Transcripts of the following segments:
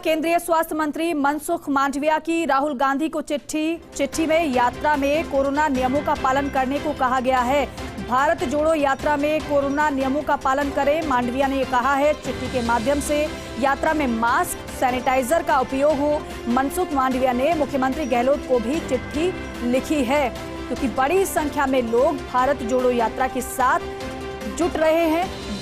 केंद्रीय स्वास्थ्य मंत्री मनसुख मांडविया की राहुल गांधी को चिट्ठी में यात्रा में कोरोना नियमों का पालन करने को कहा गया है। भारत जोड़ो यात्रा में कोरोना नियमों का पालन करें, मांडविया ने कहा है। चिट्ठी के माध्यम से यात्रा में मास्क, सैनिटाइजर का उपयोग हो। मनसुख मांडविया ने मुख्यमंत्री गहलोत को भी चिट्ठी लिखी है, क्योंकि बड़ी संख्या में लोग भारत जोड़ो यात्रा के साथ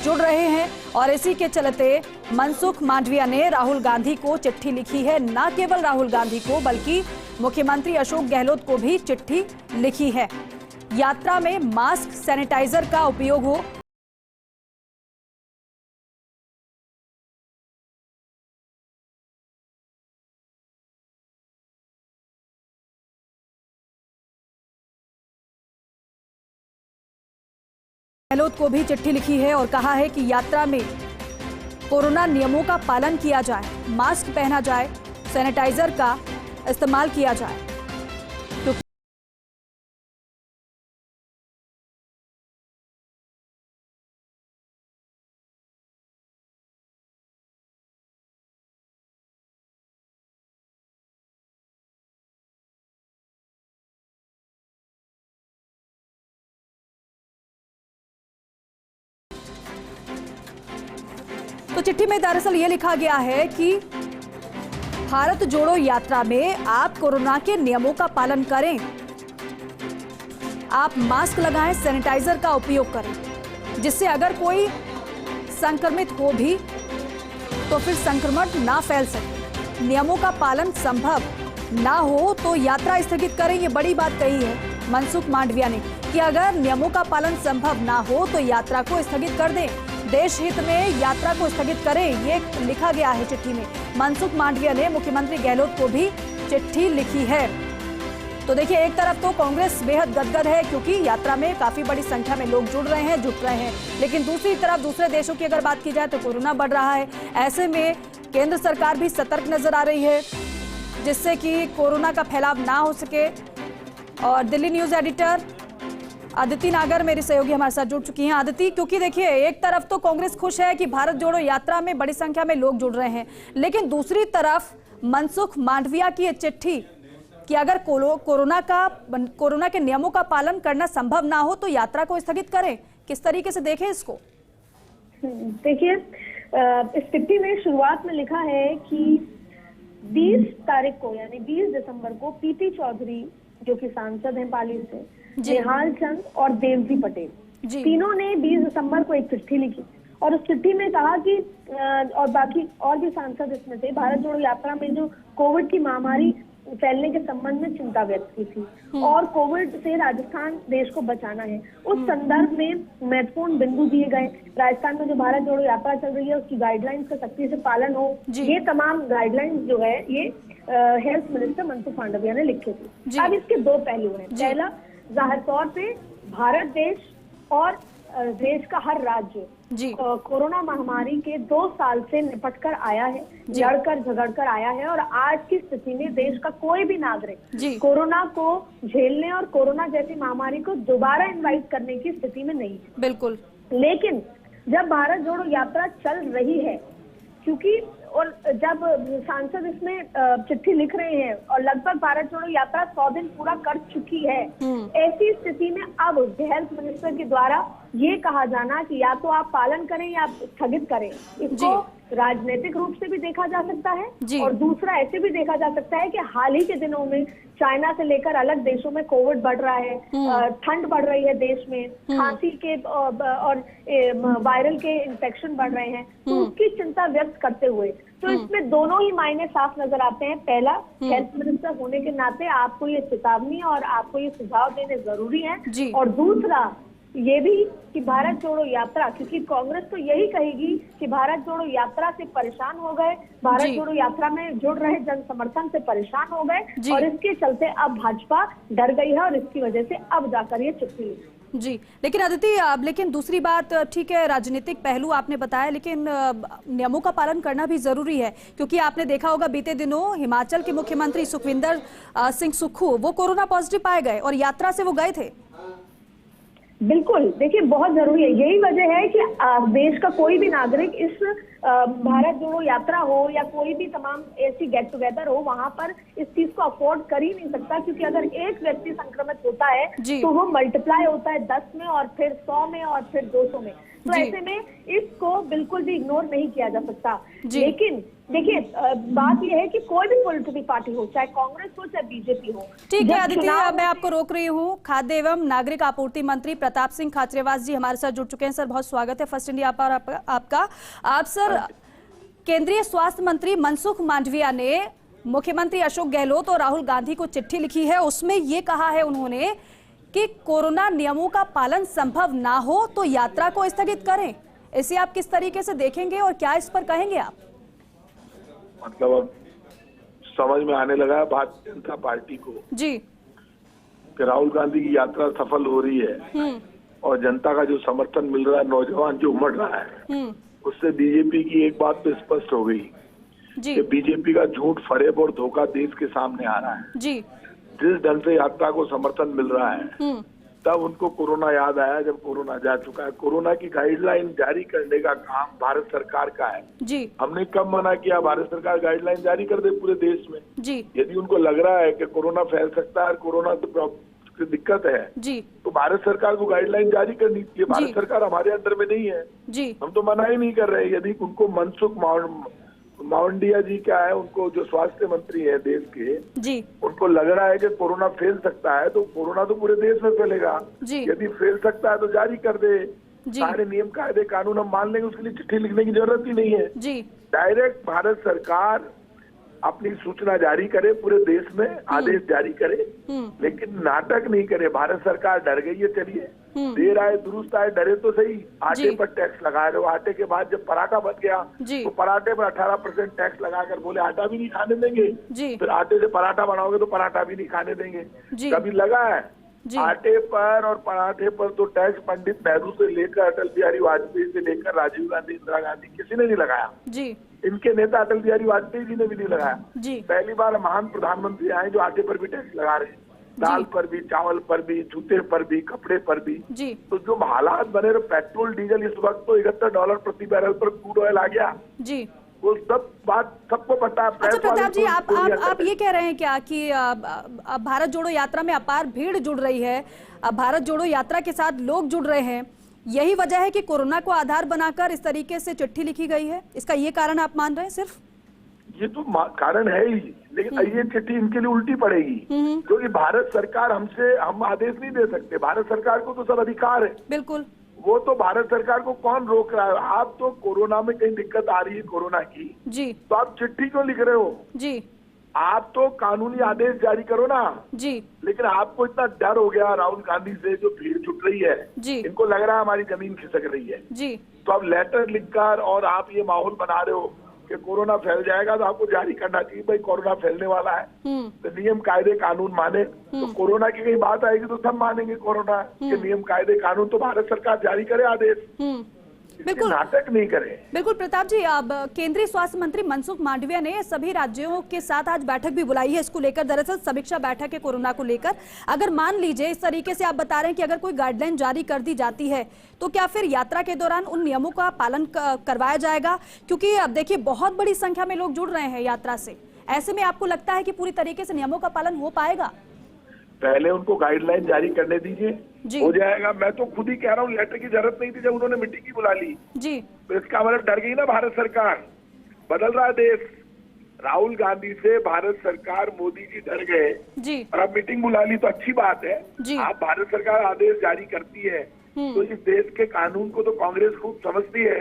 जुड़ रहे हैं और इसी के चलते मनसुख मांडविया ने राहुल गांधी को चिट्ठी लिखी है। न केवल राहुल गांधी को बल्कि मुख्यमंत्री अशोक गहलोत को भी चिट्ठी लिखी है। यात्रा में मास्क, सैनिटाइजर का उपयोग हो। गहलोत को भी चिट्ठी लिखी है और कहा है कि यात्रा में कोरोना नियमों का पालन किया जाए, मास्क पहना जाए, सैनिटाइजर का इस्तेमाल किया जाए। तो चिट्ठी में दरअसल ये लिखा गया है कि भारत जोड़ो यात्रा में आप कोरोना के नियमों का पालन करें, आप मास्क लगाएं, सैनिटाइजर का उपयोग करें, जिससे अगर कोई संक्रमित हो भी तो फिर संक्रमण ना फैल सके। नियमों का पालन संभव ना हो तो यात्रा स्थगित करें। ये बड़ी बात कही है मनसुख मांडविया ने कि अगर नियमों का पालन संभव ना हो तो यात्रा को स्थगित कर दें, देश हित में यात्रा को स्थगित करें, ये लिखा गया है चिट्ठी में। मनसुख मांडविया ने मुख्यमंत्री गहलोत को भी चिट्ठी लिखी है। तो देखिए, एक तरफ तो कांग्रेस बेहद गदगद है क्योंकि यात्रा में काफी बड़ी संख्या में लोग जुट रहे हैं, लेकिन दूसरी तरफ दूसरे देशों की अगर बात की जाए तो कोरोना बढ़ रहा है। ऐसे में केंद्र सरकार भी सतर्क नजर आ रही है जिससे कि कोरोना का फैलाव ना हो सके। और दिल्ली न्यूज एडिटर अदिति नागर मेरी सहयोगी हमारे साथ जुड़ चुकी हैं। अदिति, क्योंकि देखिए, एक तरफ तो कांग्रेस खुश है कि भारत जोड़ो यात्रा में बड़ी संख्या में लोग जुड़ रहे हैं, लेकिन दूसरी तरफ मनसुख मांडविया की ये चिट्ठी कि अगर कोरोना के नियमों का पालन करना संभव ना हो तो यात्रा को स्थगित करें। किस तरीके से देखें इसको? देखिए, इस चिट्ठी में शुरुआत में लिखा है कि 20 तारीख को यानी 20 दिसंबर को पीपी चौधरी जो कि सांसद हैं पाली से, निहाल चंद और देवजी पटेल, तीनों ने 20 दिसंबर को एक चिट्ठी लिखी और उस चिट्ठी में कहा कि और बाकी और भी सांसद इसमें थे, भारत जोड़ो यात्रा में जो कोविड की महामारी फैलने के संबंध में चिंता व्यक्त की थी और कोविड से राजस्थान देश को बचाना है। उस संदर्भ में महत्वपूर्ण बिंदु दिए गए। राजस्थान में जो भारत जोड़ो यात्रा चल रही है उसकी गाइडलाइंस का सख्ती से पालन हो, ये तमाम गाइडलाइंस जो है ये हेल्थ मिनिस्टर मनसुख मांडविया ने लिखे थे। अब इसके दो पहलू हैं। पहला, जाहिर तौर पे भारत देश और देश का हर राज्य कोरोना महामारी के 2 साल से निपट कर आया है, लड़कर झगड़कर आया है और आज की स्थिति में देश का कोई भी नागरिक कोरोना को झेलने और कोरोना जैसी महामारी को दोबारा इनवाइट करने की स्थिति में नहीं है। बिल्कुल। लेकिन जब भारत जोड़ो यात्रा चल रही है, क्योंकि और जब सांसद इसमें चिट्ठी लिख रहे हैं और लगभग भारत जोड़ो यात्रा 100 दिन पूरा कर चुकी है, ऐसी स्थिति में अब हेल्थ मिनिस्टर के द्वारा ये कहा जाना कि या तो आप पालन करें या आप स्थगित करें, इसको राजनीतिक रूप से भी देखा जा सकता है और दूसरा ऐसे भी देखा जा सकता है कि हाल ही के दिनों में चाइना से लेकर अलग देशों में कोविड बढ़ रहा है, ठंड बढ़ रही है देश में, खांसी के और वायरल के इन्फेक्शन बढ़ रहे हैं, तो उसकी चिंता व्यक्त करते हुए तो इसमें दोनों ही मायने साफ नजर आते हैं। पहला, हेल्थ मिनिस्टर होने के नाते आपको ये चेतावनी और आपको ये सुझाव देने जरूरी है और दूसरा ये भी कि भारत जोड़ो यात्रा, क्योंकि कांग्रेस तो यही कहेगी कि भारत जोड़ो यात्रा से परेशान हो गए, भारत जोड़ो यात्रा में जुड़ रहे जन समर्थन से परेशान हो गए और इसके चलते अब भाजपा डर गई है और इसकी वजह से अब जाकर ये चिट्ठी जी। लेकिन अदिति, लेकिन दूसरी बात, ठीक है, राजनीतिक पहलू आपने बताया, लेकिन नियमों का पालन करना भी जरूरी है, क्योंकि आपने देखा होगा बीते दिनों हिमाचल के मुख्यमंत्री सुखविंदर सिंह सुक्खू वो कोरोना पॉजिटिव पाए गए और यात्रा से वो गए थे। बिल्कुल, देखिए बहुत जरूरी है। यही वजह है कि देश का कोई भी नागरिक इस भारत जोड़ो यात्रा हो या कोई भी तमाम ऐसी गेट टुगेदर हो, वहां पर इस चीज को अफोर्ड कर ही नहीं सकता, क्योंकि अगर एक व्यक्ति संक्रमित होता है तो वो मल्टीप्लाई होता है 10 में और फिर 100 में और फिर 200 में। तो ऐसे में इसको बिल्कुल भी इग्नोर नहीं किया जा सकता। लेकिन देखिए बात यह है कि कोई भी पॉलिटिकल पार्टी हो, चाहे कांग्रेस हो चाहे बीजेपी हो। ठीक है अदिति, मैं आपको रोक रही हूँ। खाद्य एवं नागरिक आपूर्ति मंत्री प्रताप सिंह खाचरियावास जी हमारे साथ जुड़ चुके हैं। सर बहुत स्वागत है फर्स्ट इंडिया पर आपका। आप सर, केंद्रीय स्वास्थ्य मंत्री मनसुख मांडविया ने मुख्यमंत्री अशोक गहलोत और राहुल गांधी को चिट्ठी लिखी है। उसमें ये कहा है उन्होंने कि कोरोना नियमों का पालन संभव ना हो तो यात्रा को स्थगित करें। इसे आप किस तरीके से देखेंगे और क्या इस पर कहेंगे आप? मतलब अब समझ में आने लगा है भारतीय जनता पार्टी को जी कि राहुल गांधी की यात्रा सफल हो रही है और जनता का जो समर्थन मिल रहा है, नौजवान जो उमड़ रहा है, उससे बीजेपी की एक बात तो स्पष्ट हो गई कि बीजेपी का झूठ, फरेब और धोखा देश के सामने आ रहा है। जी जिस ढंग से यात्रा को समर्थन मिल रहा है, तब उनको कोरोना याद आया जब कोरोना जा चुका है। कोरोना की गाइडलाइन जारी करने का काम भारत सरकार का है। जी हमने कब मना किया? भारत सरकार गाइडलाइन जारी कर दे पूरे देश में। जी यदि उनको लग रहा है कि कोरोना फैल सकता है, कोरोना तो दिक्कत है, जी तो भारत सरकार को गाइडलाइन जारी करनी चाहिए। भारत सरकार हमारे अंडर में नहीं है, जी हम तो मना ही नहीं कर रहे। यदि उनको मनसुख मांडविया जी क्या है, उनको जो स्वास्थ्य मंत्री है देश के, जी उनको लग रहा है कि कोरोना फैल सकता है, तो कोरोना तो पूरे देश में फैलेगा। यदि फैल सकता है तो जारी कर दे। सारे नियम कायदे कानून हम मान लेंगे, उसके लिए चिट्ठी लिखने की जरूरत ही नहीं है। जी डायरेक्ट भारत सरकार अपनी सूचना जारी करे, पूरे देश में आदेश जारी करे, लेकिन नाटक नहीं करे। भारत सरकार डर गई है, चलिए देर आए दुरुस्त आए, डरे तो सही। आटे पर टैक्स लगा रहे हो, आटे के बाद जब पराठा बन गया तो पराठे पर 18% टैक्स लगाकर बोले आटा भी नहीं खाने देंगे। फिर आटे से पराठा बनाओगे तो पराठा भी नहीं खाने देंगे। कभी लगा है आटे पर और पराठे पर तो टैक्स पंडित नेहरू से लेकर अटल बिहारी वाजपेयी से लेकर राजीव गांधी, इंदिरा गांधी, किसी ने नहीं लगाया। जी इनके नेता अटल बिहारी वाजपेयी जी ने भी नहीं लगाया। पहली बार महान प्रधानमंत्री आए जो आटे पर भी टैक्स लगा रहे हैं, दाल पर भी, चावल पर भी, जूते पर भी, कपड़े पर भी। जी तो जो हालात बने रहे, पेट्रोल डीजल इस वक्त तो $71 प्रति बैरल पर क्रूड ऑयल आ गया। जी वो सब बात सबको पता है। अच्छा प्रताप जी, आप ये कह रहे हैं क्या कि भारत जोड़ो यात्रा में अपार भीड़ जुड़ रही है, भारत जोड़ो यात्रा के साथ लोग जुड़ रहे हैं, यही वजह है कि कोरोना को आधार बनाकर इस तरीके से चिट्ठी लिखी गई है? इसका ये कारण आप मान रहे हैं? सिर्फ ये तो कारण है ही, लेकिन ये चिट्ठी इनके लिए उल्टी पड़ेगी, क्योंकि भारत सरकार हम आदेश नहीं दे सकते। भारत सरकार को तो सब अधिकार है। बिल्कुल, वो तो भारत सरकार को कौन रोक रहा है? आप तो कोरोना में कहीं दिक्कत आ रही है कोरोना की, जी तो आप चिट्ठी क्यों लिख रहे हो? जी आप तो कानूनी आदेश जारी करो ना। जी लेकिन आपको इतना डर हो गया राहुल गांधी से, जो भीड़ जुट रही है, जी इनको लग रहा है हमारी जमीन खिसक रही है। जी तो अब लेटर लिखकर और आप ये माहौल बना रहे हो कि कोरोना फैल जाएगा, तो आपको जारी करना चाहिए भाई कोरोना फैलने वाला है, तो नियम कायदे कानून माने। तो कोरोना की कहीं बात आएगी तो सब मानेंगे कोरोना के नियम कायदे कानून, तो भारत सरकार जारी करे आदेश, बिल्कुल नाटक नहीं करे। बिल्कुल प्रताप जी, अब केंद्रीय स्वास्थ्य मंत्री मनसुख मांडविया ने सभी राज्यों के साथ आज बैठक भी बुलाई है इसको लेकर, दरअसल समीक्षा बैठक है कोरोना को लेकर। अगर मान लीजिए इस तरीके से आप बता रहे हैं कि अगर कोई गाइडलाइन जारी कर दी जाती है तो क्या फिर यात्रा के दौरान उन नियमों का पालन करवाया जाएगा? क्योंकि अब देखिए बहुत बड़ी संख्या में लोग जुड़ रहे हैं यात्रा से, ऐसे में आपको लगता है कि पूरी तरीके से नियमों का पालन हो पाएगा? पहले उनको गाइडलाइन जारी करने दीजिए, हो जाएगा। मैं तो खुद ही कह रहा हूँ लेटर की जरूरत नहीं थी जब उन्होंने मीटिंग की बुला ली। जी तो इसका मतलब डर गई ना भारत सरकार, बदल रहा है देश। राहुल गांधी से भारत सरकार, मोदी जी डर गए जी, और अब मीटिंग बुला ली तो अच्छी बात है। आप भारत सरकार आदेश जारी करती है तो इस देश के कानून को तो कांग्रेस खूब समझती है,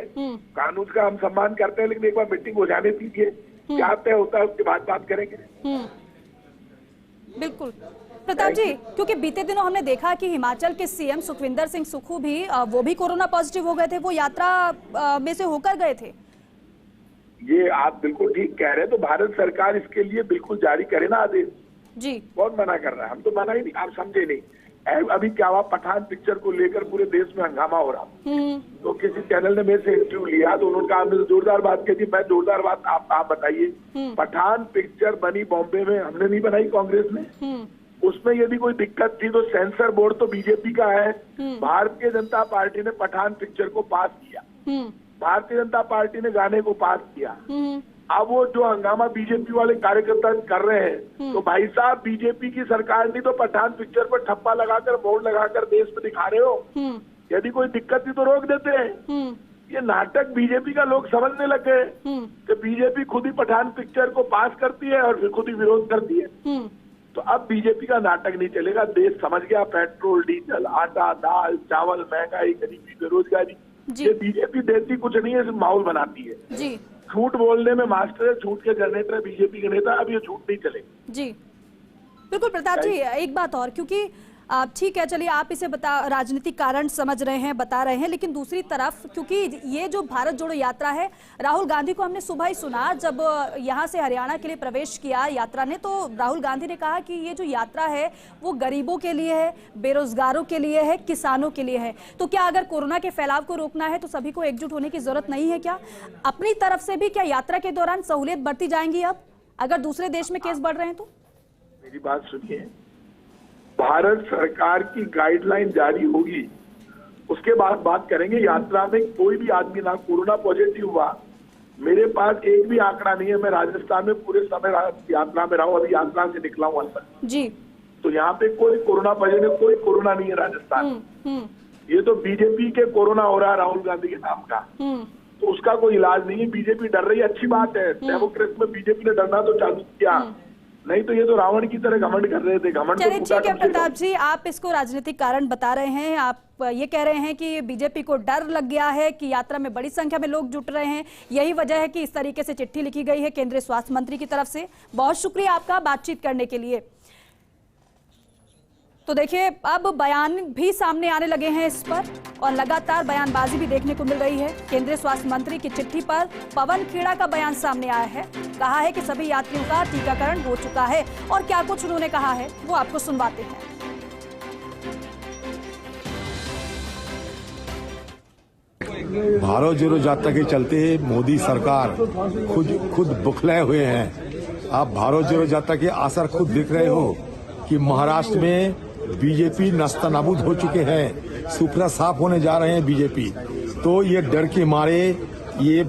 कानून का हम सम्मान करते हैं, लेकिन एक बार मीटिंग हो जाने दीजिए, क्या तय होता है उसके बाद बात करेंगे। बिल्कुल प्रताप जी, क्योंकि बीते दिनों हमने देखा कि हिमाचल के सीएम सुखविंदर सिंह सुक्खू भी वो भी कोरोना पॉजिटिव हो गए थे, वो यात्रा में से होकर गए थे। ये आप बिल्कुल ठीक कह रहे हैं, तो भारत सरकार इसके लिए बिल्कुल जारी करे ना आदेश। जी कौन मना कर रहा है? हम तो मना ही नहीं, आप समझे नहीं। अभी क्या हुआ, पठान पिक्चर को लेकर पूरे देश में हंगामा हो रहा, तो किसी चैनल ने मेरे से इंटरव्यू लिया तो उन्होंने कहा हमने जोरदार बात की थी। मैं जोरदार बात आप बताइए। पठान पिक्चर बनी बॉम्बे में, हमने नहीं बनाई, कांग्रेस ने। उसमें यदि कोई दिक्कत थी तो सेंसर बोर्ड तो बीजेपी का है। भारतीय जनता पार्टी ने पठान पिक्चर को पास किया, भारतीय जनता पार्टी ने गाने को पास किया। अब वो जो हंगामा बीजेपी वाले कार्यकर्ता कर रहे हैं, तो भाई साहब बीजेपी की सरकार नहीं तो पठान पिक्चर पर ठप्पा लगाकर बोर्ड लगाकर देश में दिखा रहे हो। यदि कोई दिक्कत थी तो रोक देते हैं। ये नाटक बीजेपी का लोग समझने लग गए कि बीजेपी खुद ही पठान पिक्चर को पास करती है और फिर खुद ही विरोध करती है। तो अब बीजेपी का नाटक नहीं चलेगा। देश समझ गया पेट्रोल, डीजल, आटा, दाल, चावल, महंगाई, गरीबी, बेरोजगारी, ये बीजेपी देती कुछ नहीं है, सिर्फ माहौल बनाती है। जी। झूठ बोलने में मास्टर है, झूठ के जनरेटर है बीजेपी के नेता। अब ये झूठ नहीं चलेगा। जी बिल्कुल प्रताप जी, एक बात और, क्योंकि ठीक है चलिए आप इसे राजनीतिक कारण समझ रहे हैं, बता रहे हैं, लेकिन दूसरी तरफ क्योंकि ये जो भारत जोड़ो यात्रा है, राहुल गांधी को हमने सुबह ही सुना जब यहाँ से हरियाणा के लिए प्रवेश किया यात्रा ने, तो राहुल गांधी ने कहा कि ये जो यात्रा है वो गरीबों के लिए है, बेरोजगारों के लिए है, किसानों के लिए है। तो क्या अगर कोरोना के फैलाव को रोकना है तो सभी को एकजुट होने की जरूरत नहीं है क्या? अपनी तरफ से भी क्या यात्रा के दौरान सहूलियत बढ़ती जाएंगी अब अगर दूसरे देश में केस बढ़ रहे हैं तो? मेरी बात सुनिए, भारत सरकार की गाइडलाइन जारी होगी, उसके बाद बात करेंगे। यात्रा में कोई भी आदमी ना कोरोना पॉजिटिव हुआ, मेरे पास एक भी आंकड़ा नहीं है। मैं राजस्थान में पूरे समय यात्रा में रहा हूं, अभी यात्रा से निकला हूं अंदर जी। तो यहाँ पे कोई कोरोना पॉजिटिव, कोई कोरोना नहीं है राजस्थान। ये तो बीजेपी के कोरोना हो रहा है राहुल गांधी के नाम का, तो उसका कोई इलाज नहीं है। बीजेपी डर रही है, अच्छी बात है। डेमोक्रेसी में बीजेपी ने डरना तो चालू किया, नहीं तो ये तो रावण की तरह घमंड कर रहे थे। घमंड चलिए ठीक है प्रताप जी, आप इसको राजनीतिक कारण बता रहे हैं। आप ये कह रहे हैं कि बीजेपी को डर लग गया है कि यात्रा में बड़ी संख्या में लोग जुट रहे हैं, यही वजह है कि इस तरीके से चिट्ठी लिखी गई है केंद्रीय स्वास्थ्य मंत्री की तरफ से। बहुत शुक्रिया आपका बातचीत करने के लिए। तो देखिए अब बयान भी सामने आने लगे हैं इस पर और लगातार बयानबाजी भी देखने को मिल रही है। केंद्रीय स्वास्थ्य मंत्री की चिट्ठी पर पवन खेड़ा का बयान सामने आया है। कहा है कि सभी यात्रियों का टीकाकरण हो चुका है और क्या कुछ उन्होंने कहा है वो आपको सुनवाते हैं। भारत जोड़ो यात्रा के चलते मोदी सरकार खुद बुखलाए हुए हैं। आप भारत जोड़ो यात्रा के असर खुद देख रहे हो कि महाराष्ट्र में बीजेपी नस्तनाबूद हो चुके हैं, सुपड़ा साफ होने जा रहे हैं बीजेपी। तो ये डर के मारे ये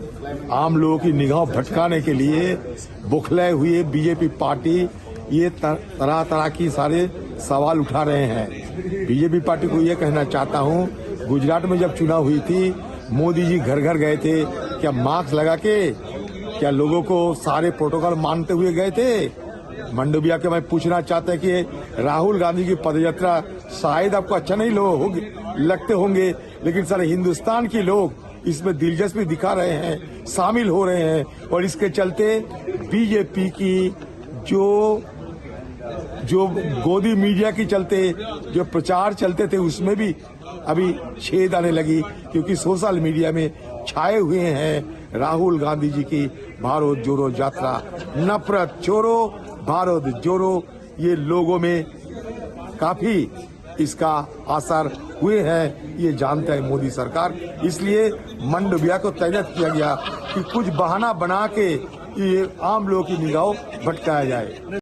आम लोगों की निगाह भटकाने के लिए बुखलाए हुए बीजेपी पार्टी ये तरह तरह की सारे सवाल उठा रहे हैं। बीजेपी पार्टी को ये कहना चाहता हूँ, गुजरात में जब चुनाव हुई थी मोदी जी घर घर गए थे, क्या मास्क लगा के, क्या लोगों को सारे प्रोटोकॉल मानते हुए गए थे? मंडविया के मैं पूछना चाहता है कि राहुल गांधी की पदयात्रा शायद आपको अच्छा नहीं लगते होंगे, लेकिन सारे हिंदुस्तान के लोग इसमें दिलचस्पी दिखा रहे हैं, शामिल हो रहे हैं। और इसके चलते बीजेपी की जो गोदी मीडिया की चलते जो प्रचार चलते थे उसमें भी अभी छेद आने लगी, क्योंकि सोशल मीडिया में छाए हुए हैं राहुल गांधी जी की भारत जोड़ो यात्रा। नफरत छोड़ो, भारत जोड़ो, ये लोगों में काफी इसका असर हुए हैं, ये जानता है मोदी सरकार। इसलिए मंडविया को तैनात किया गया कि कुछ बहाना बना के ये आम लोगों की निगाह भटकाया जाए।